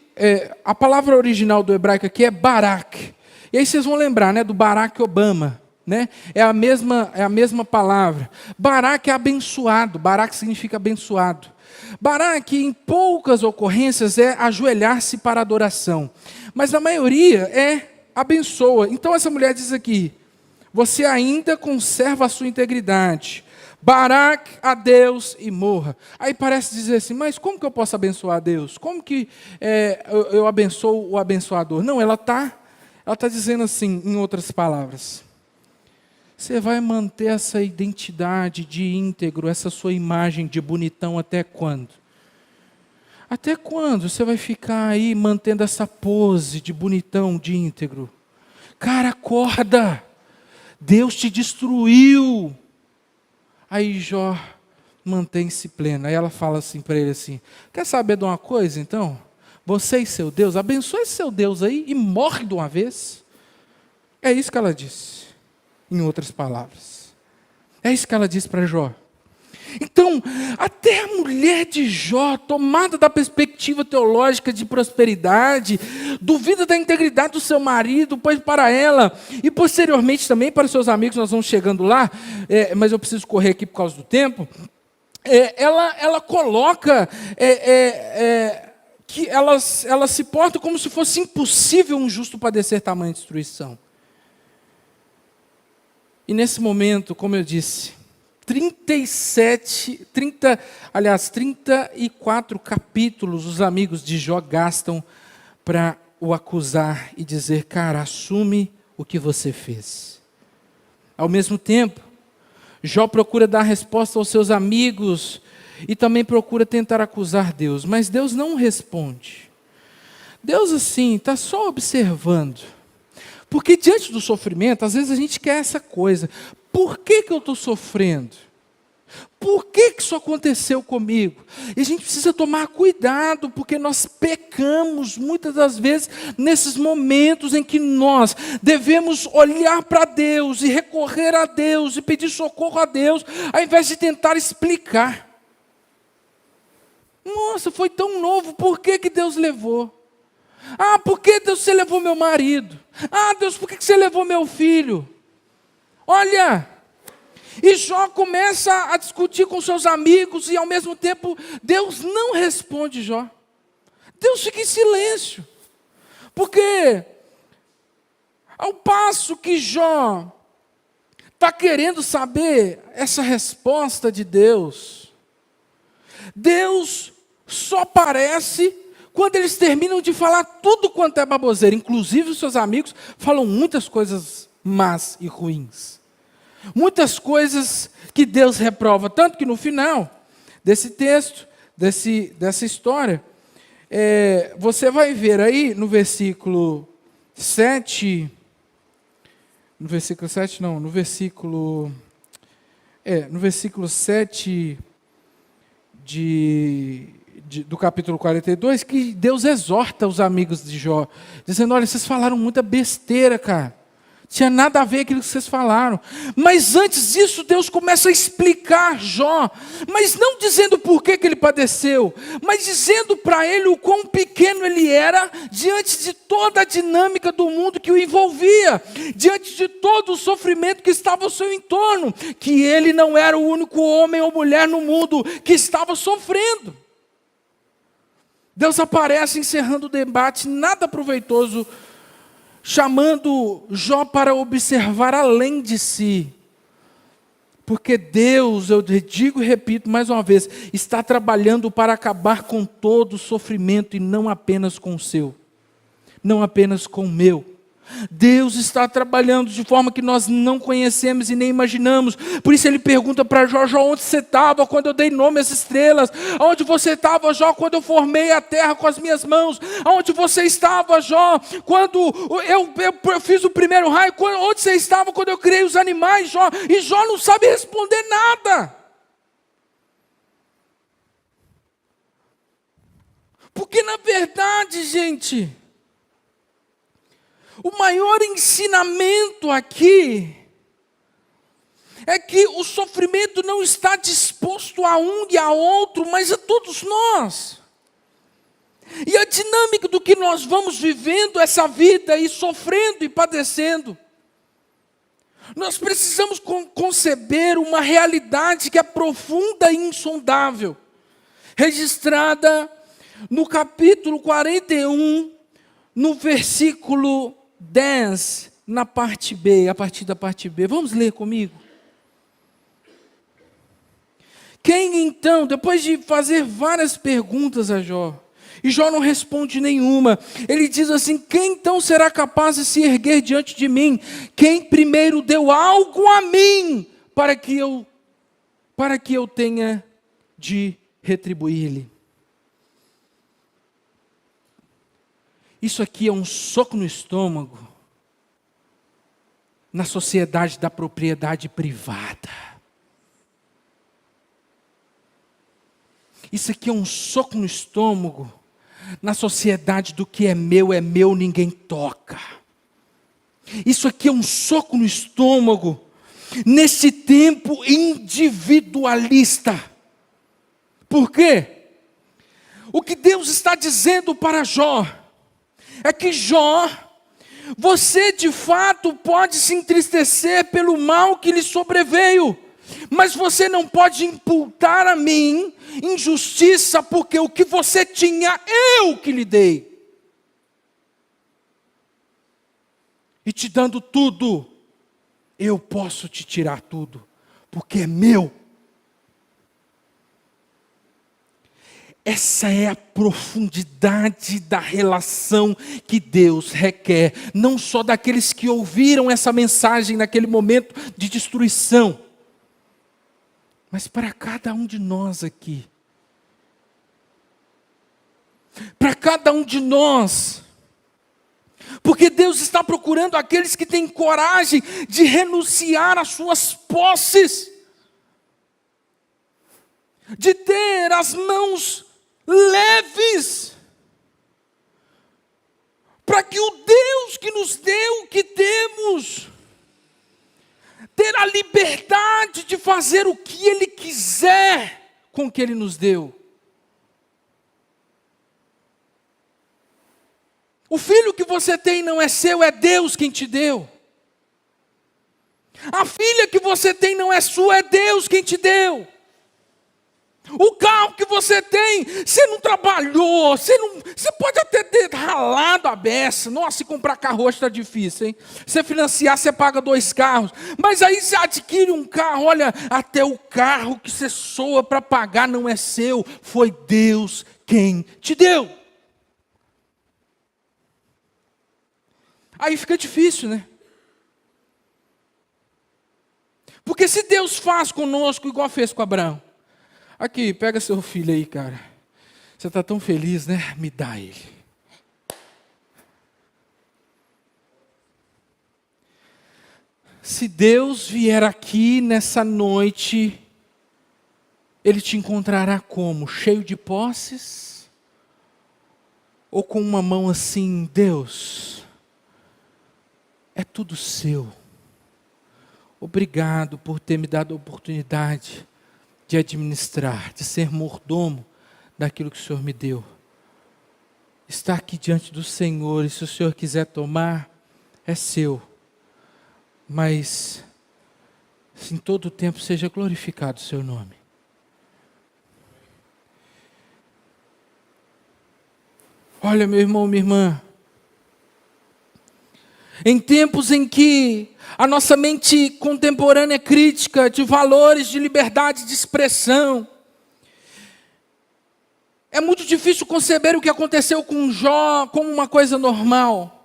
a palavra original do hebraico aqui é Barak. E aí vocês vão lembrar, né, do Barack Obama, né? É a mesma palavra. Barak é abençoado. Barak significa abençoado. Barak, em poucas ocorrências, é ajoelhar-se para adoração. Mas na maioria é abençoa. Então essa mulher diz aqui: você ainda conserva a sua integridade. Barak a Deus e morra. Aí parece dizer assim: mas como que eu posso abençoar a Deus? Como que eu abençoo o abençoador? Não, ela está dizendo assim, em outras palavras: você vai manter essa identidade de íntegro, essa sua imagem de bonitão até quando? Até quando você vai ficar aí mantendo essa pose de bonitão, de íntegro? Cara, acorda! Deus te destruiu. Aí Jó mantém-se pleno. Aí ela fala assim para ele assim: quer saber de uma coisa então? Você e seu Deus, abençoe seu Deus aí e morre de uma vez. É isso que ela disse, em outras palavras. É isso que ela disse para Jó. Então, até a mulher de Jó, tomada da perspectiva teológica de prosperidade, duvida da integridade do seu marido, pois para ela, e posteriormente também para os seus amigos, nós vamos chegando lá, mas eu preciso correr aqui por causa do tempo, ela coloca que ela se porta como se fosse impossível um justo padecer tamanha destruição. E nesse momento, como eu disse, 34 capítulos os amigos de Jó gastam para o acusar e dizer: cara, assume o que você fez. Ao mesmo tempo, Jó procura dar resposta aos seus amigos e também procura tentar acusar Deus, mas Deus não responde. Deus assim está só observando. Porque diante do sofrimento, às vezes a gente quer essa coisa: por que eu estou sofrendo? Por que isso aconteceu comigo? E a gente precisa tomar cuidado, porque nós pecamos muitas das vezes nesses momentos em que nós devemos olhar para Deus e recorrer a Deus e pedir socorro a Deus, ao invés de tentar explicar. Nossa, foi tão novo, por que Deus levou? Ah, por que Deus você levou meu marido? Ah, Deus, por que você levou meu filho? Olha... E Jó começa a discutir com seus amigos e ao mesmo tempo Deus não responde Jó. Deus fica em silêncio. Porque ao passo que Jó está querendo saber essa resposta de Deus, Deus só aparece quando eles terminam de falar tudo quanto é baboseira. Inclusive os seus amigos falam muitas coisas más e ruins. Muitas coisas que Deus reprova, tanto que no final desse texto, dessa história, você vai ver aí no versículo 7, no versículo 7 não, no versículo 7 do capítulo 42, que Deus exorta os amigos de Jó, dizendo, olha, vocês falaram muita besteira, cara. Tinha nada a ver com aquilo que vocês falaram. Mas antes disso, Deus começa a explicar Jó. Mas não dizendo por que ele padeceu, mas dizendo para ele o quão pequeno ele era diante de toda a dinâmica do mundo que o envolvia, diante de todo o sofrimento que estava ao seu entorno, que ele não era o único homem ou mulher no mundo que estava sofrendo. Deus aparece encerrando o debate nada proveitoso, chamando Jó para observar além de si. Porque Deus, eu digo e repito mais uma vez, está trabalhando para acabar com todo o sofrimento e não apenas com o seu, não apenas com o meu. Deus está trabalhando de forma que nós não conhecemos e nem imaginamos. Por isso ele pergunta para Jó, Jó, onde você estava quando eu dei nome às estrelas? Onde você estava, Jó, quando eu formei a terra com as minhas mãos? Onde você estava, Jó, quando eu fiz o primeiro raio? Onde você estava quando eu criei os animais, Jó? E Jó não sabe responder nada. Porque na verdade, gente, o maior ensinamento aqui é que o sofrimento não está disposto a um e a outro, mas a todos nós. E a dinâmica do que nós vamos vivendo essa vida e sofrendo e padecendo, nós precisamos conceber uma realidade que é profunda e insondável, registrada no capítulo 41, no versículo 10, na parte B, a partir da parte B. Vamos ler comigo? Quem então, depois de fazer várias perguntas a Jó, e Jó não responde nenhuma, ele diz assim, quem então será capaz de se erguer diante de mim? Quem primeiro deu algo a mim, para que eu tenha de retribuir-lhe? Isso aqui é um soco no estômago na sociedade da propriedade privada. Isso aqui é um soco no estômago na sociedade do que é meu, ninguém toca. Isso aqui é um soco no estômago nesse tempo individualista. Por quê? O que Deus está dizendo para Jó é que Jó, você de fato pode se entristecer pelo mal que lhe sobreveio, mas você não pode imputar a mim injustiça, porque o que você tinha, eu que lhe dei. E te dando tudo, eu posso te tirar tudo, porque é meu. Essa é a profundidade da relação que Deus requer, não só daqueles que ouviram essa mensagem naquele momento de destruição, mas para cada um de nós aqui. Para cada um de nós. Porque Deus está procurando aqueles que têm coragem de renunciar às suas posses. de ter as mãos leves, para que o Deus que nos deu o que temos, ter a liberdade de fazer o que Ele quiser com o que Ele nos deu. O filho que você tem não é seu, é Deus quem te deu. A filha que você tem não é sua, é Deus quem te deu. O carro que você tem, você não trabalhou, você pode até ter ralado a beça. Nossa, se comprar carro hoje está difícil, hein? Você financiar, você paga 2 carros. Mas aí você adquire um carro, olha, até o carro que você soa para pagar não é seu, foi Deus quem te deu. Aí fica difícil, né? Porque se Deus faz conosco igual fez com Abraão, aqui, pega seu filho aí, cara. Você está tão feliz, né? Me dá ele. Se Deus vier aqui nessa noite, Ele te encontrará como? Cheio de posses? Ou com uma mão assim, Deus, é tudo seu. Obrigado por ter me dado a oportunidade de administrar, de ser mordomo daquilo que o Senhor me deu. Estar aqui diante do Senhor, e se o Senhor quiser tomar, é seu. Mas, em todo o tempo, seja glorificado o seu nome. Olha, meu irmão, minha irmã, em tempos em que a nossa mente contemporânea é crítica de valores de liberdade de expressão, é muito difícil conceber o que aconteceu com Jó como uma coisa normal.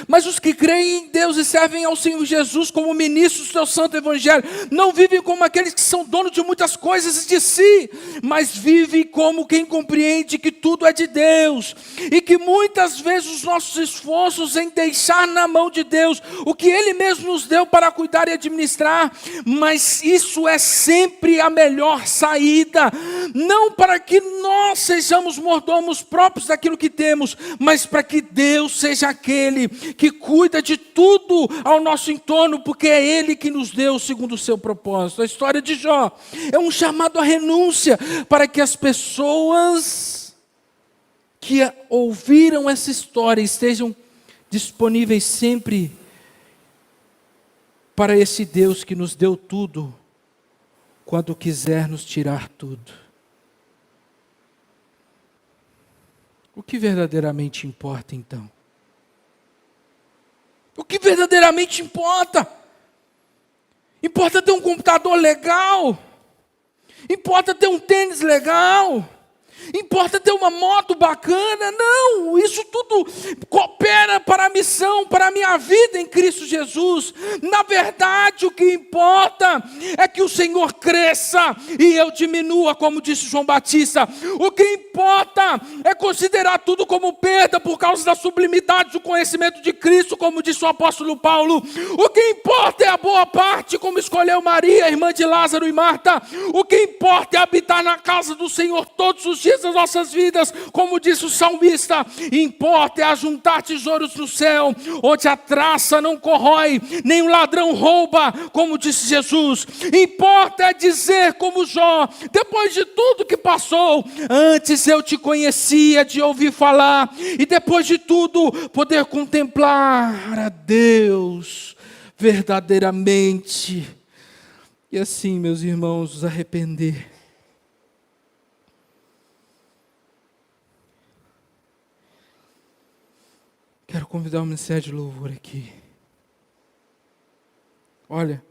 Mas os que creem em Deus e servem ao Senhor Jesus como ministros do seu santo evangelho, não vivem como aqueles que são donos de muitas coisas de si, mas vivem como quem compreende que tudo é de Deus, e que muitas vezes os nossos esforços em deixar na mão de Deus o que Ele mesmo nos deu para cuidar e administrar, mas isso é sempre a melhor saída, não para que nós sejamos mordomos próprios daquilo que temos, mas para que Deus seja aquele que cuida de tudo ao nosso entorno, porque é Ele que nos deu segundo o seu propósito. A história de Jó é um chamado à renúncia, para que as pessoas que ouviram essa história estejam disponíveis sempre para esse Deus que nos deu tudo, quando quiser nos tirar tudo. O que verdadeiramente importa então? O que verdadeiramente importa? Importa ter um computador legal? Importa ter um tênis legal? Importa ter uma moto bacana? Não, isso tudo coopera para a missão, para a minha vida em Cristo Jesus. Na verdade, o que importa é que o Senhor cresça e eu diminua, como disse João Batista. O que importa é considerar tudo como perda por causa da sublimidade do conhecimento de Cristo, como disse o apóstolo Paulo. O que importa é a boa parte, como escolheu Maria, irmã de Lázaro e Marta. O que importa é habitar na casa do Senhor todos os dias das nossas vidas, como disse o salmista. Importa é ajuntar tesouros no céu, onde a traça não corrói, nem o ladrão rouba, como disse Jesus. Importa é dizer como Jó, depois de tudo que passou, antes eu te conhecia de ouvir falar, e depois de tudo poder contemplar a Deus verdadeiramente. E assim, meus irmãos, nos arrepender. Quero convidar o ministério de louvor aqui. Olha,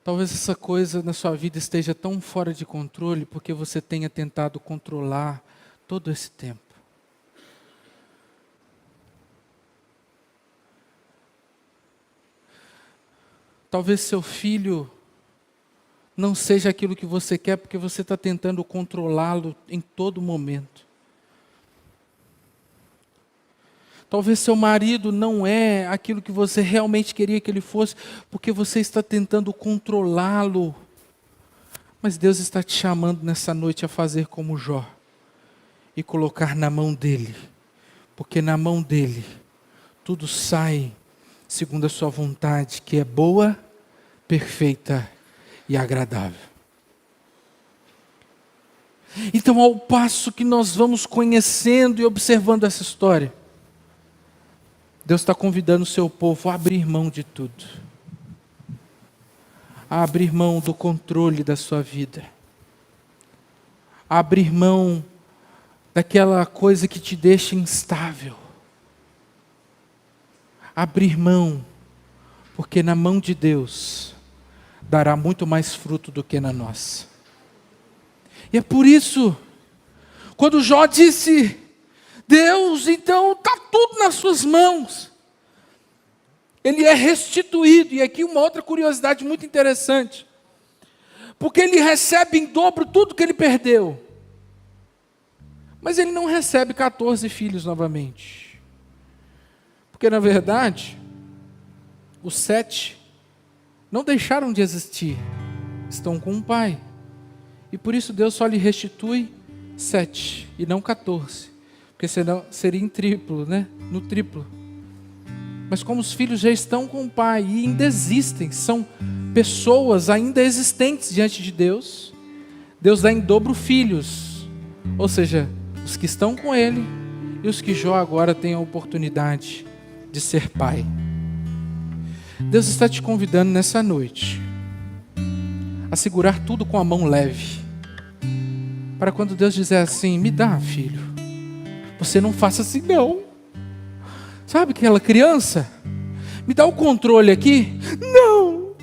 talvez essa coisa na sua vida esteja tão fora de controle porque você tenha tentado controlar todo esse tempo. Talvez seu filho não seja aquilo que você quer, porque você está tentando controlá-lo em todo momento. Talvez seu marido não é aquilo que você realmente queria que ele fosse, porque você está tentando controlá-lo. Mas Deus está te chamando nessa noite a fazer como Jó e colocar na mão dele, porque na mão dele tudo sai segundo a sua vontade, que é boa, perfeita e agradável. Então, ao passo que nós vamos conhecendo e observando essa história, Deus está convidando o seu povo a abrir mão de tudo, a abrir mão do controle da sua vida, a abrir mão daquela coisa que te deixa instável, abrir mão, porque na mão de Deus dará muito mais fruto do que na nossa. E é por isso, quando Jó disse: Deus, então está tudo nas suas mãos, ele é restituído. E aqui uma outra curiosidade muito interessante, porque ele recebe em dobro tudo que ele perdeu, mas ele não recebe 14 filhos novamente, porque na verdade os 7 não deixaram de existir, estão com um pai, e por isso Deus só lhe restitui 7 e não 14, porque senão seria em triplo, né? No triplo. Mas como os filhos já estão com o pai e ainda existem, são pessoas ainda existentes diante de Deus, Deus dá em dobro filhos, ou seja, os que estão com ele e os que Jó agora tem a oportunidade de ser pai. Deus está te convidando nessa noite a segurar tudo com a mão leve, para quando Deus dizer assim: me dá, filho, você não faça assim não. Sabe aquela criança? Me dá o controle aqui. Não,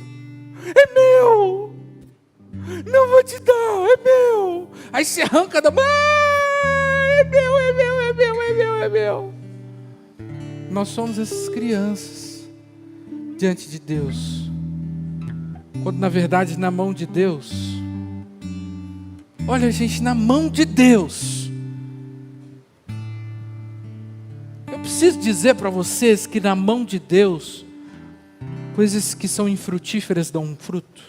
é meu. Não vou te dar, é meu. Aí você arranca da mão. É meu, é meu, é meu, é meu, é meu. Nós somos essas crianças diante de Deus, quando na verdade na mão de Deus, olha gente, na mão de Deus, eu preciso dizer para vocês que na mão de Deus, coisas que são infrutíferas dão um fruto.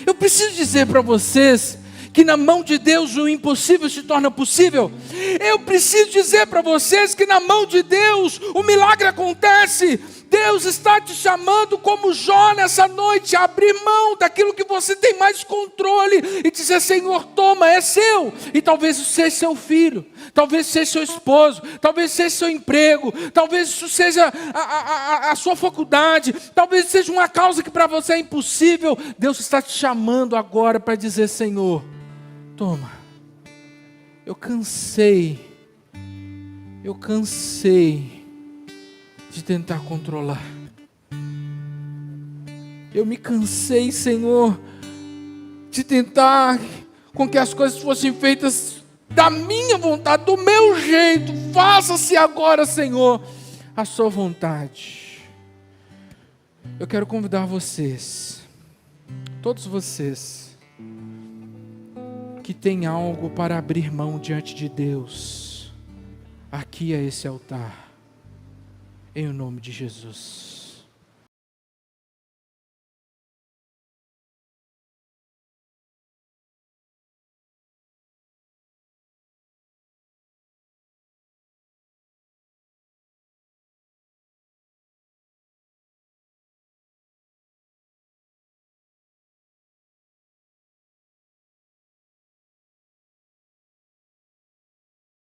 Eu preciso dizer para vocês que na mão de Deus o impossível se torna possível. Eu preciso dizer para vocês que na mão de Deus o milagre acontece. Deus está te chamando como Jó nessa noite, a abrir mão daquilo que você tem mais controle e dizer: Senhor, toma, é seu. E talvez isso seja seu filho, talvez seja seu esposo, talvez seja seu emprego, talvez isso seja a sua faculdade, talvez seja uma causa que para você é impossível. Deus está te chamando agora para dizer: Senhor, toma. Eu cansei de tentar controlar. Eu me cansei, Senhor, de tentar com que as coisas fossem feitas da minha vontade, do meu jeito. Faça-se agora, Senhor, a sua vontade. Eu quero convidar vocês, todos vocês, que têm algo para abrir mão diante de Deus, aqui a esse altar, em o nome de Jesus.